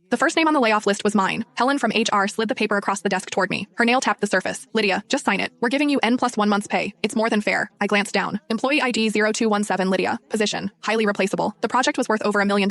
The first name on the layoff list was mine. Helen from HR slid the paper across the desk toward me. Her nail tapped the surface. Lydia, just sign it. We're giving you N+1 month's pay. It's more than fair. I glanced down. Employee ID 0217 Lydia. Position. Highly replaceable. The project was worth over $1 million.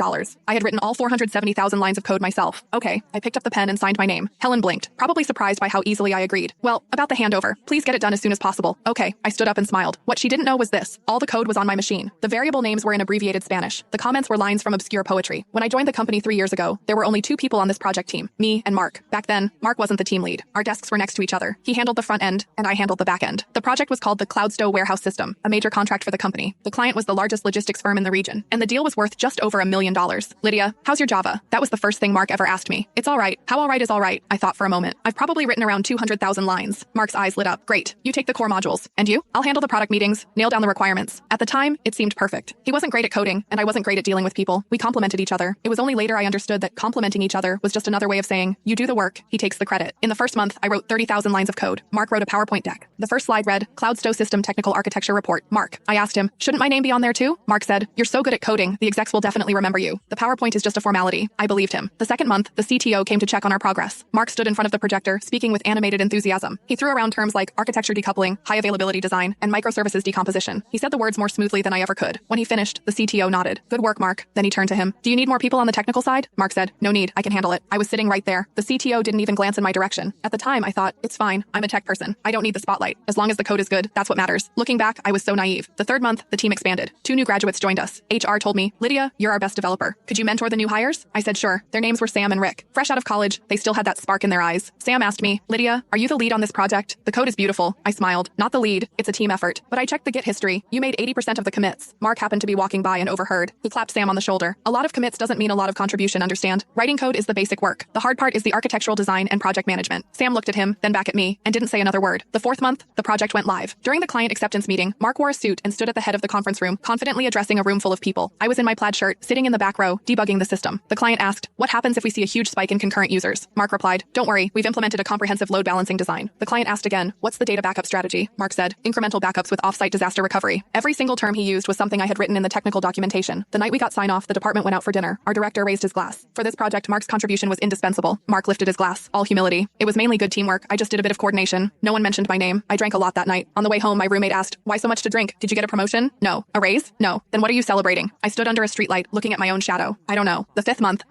I had written all 470,000 lines of code myself. Okay. I picked up the pen and signed my name. Helen blinked, probably surprised by how easily I agreed. Well, about the handover. Please get it done as soon as possible. Okay. I stood up and smiled. What she didn't know was this. All the code was on my machine. The variable names were in abbreviated Spanish. The comments were lines from obscure poetry. When I joined the company 3 years ago, there were only 2 people on this project team, me and Mark. Back then, Mark wasn't the team lead. Our desks were next to each other. He handled the front end, and I handled the back end. The project was called the Cloudstow Warehouse System, a major contract for the company. The client was the largest logistics firm in the region, and the deal was worth just over $1 million. Lydia, how's your Java? That was the first thing Mark ever asked me. It's all right. How all right is all right? I thought for a moment. I've probably written around 200,000 lines. Mark's eyes lit up. Great. You take the core modules. And you? I'll handle the product meetings, nail down the requirements. At the time, it seemed perfect. He wasn't great at coding, and I wasn't great at dealing with people. We complemented each other. It was only later I understood that complementing each other was just another way of saying, you do the work, he takes the credit. In the first month, I wrote 30,000 lines of code. Mark wrote a PowerPoint deck. The first slide read, Cloudstow System Technical Architecture Report. Mark. I asked him, shouldn't my name be on there too? Mark said, you're so good at coding, the execs will definitely remember you. The PowerPoint is just a formality. I believed him. The second month, the CTO came to check on our progress. Mark stood in front of the projector, speaking with animated enthusiasm. He threw around terms like architecture decoupling, high availability design, and microservices decomposition. He said the words more smoothly than I ever could. When he finished, the CTO nodded. Good work, Mark. Then he turned to him. Do you need more people on the technical side? Mark said, no need. I can handle it. I was sitting right there. The CTO didn't even glance in my direction. At the time, I thought, it's fine. I'm a tech person. I don't need the spotlight. As long as the code is good, that's what matters. Looking back, I was so naive. The third month, the team expanded. 2 new graduates joined us. HR told me, Lydia, you're our best developer. Could you mentor the new hires? I said, sure. Their names were Sam and Rick. Fresh out of college, they still had that spark in their eyes. Sam asked me, Lydia, are you the lead on this project? The code is beautiful. I smiled. Not the lead. It's a team effort. But I checked the Git history. You made 80% of the commits. Mark happened to be walking by and overheard. He clapped Sam on the shoulder. A lot of commits doesn't mean a lot of contribution, understand? Writing code is the basic work. The hard part is the architectural design and project management. Sam looked at him, then back at me, and didn't say another word. The fourth month, the project went live. During the client acceptance meeting, Mark wore a suit and stood at the head of the conference room, confidently addressing a room full of people. I was in my plaid shirt, sitting in the back row, debugging the system. The client asked, what happens if we see a huge spike in concurrent users? Mark replied, don't worry, we've implemented a comprehensive load balancing design. The client asked again, what's the data backup strategy? Mark said, incremental backups with offsite disaster recovery. Every single term he used was something I had written in the technical documentation. The night we got sign off, the department went out for dinner. Our director raised his glass. For this project, Mark's contribution was indispensable. Mark lifted his glass, all humility. It was mainly good teamwork. I just did a bit of coordination. No one mentioned my name. I drank a lot that night. On the way home, my roommate asked, why so much to drink? Did you get a promotion? No. A raise? No. Then what are you celebrating? I stood under a streetlight, looking at my own shadow. I don't know. The fifth month,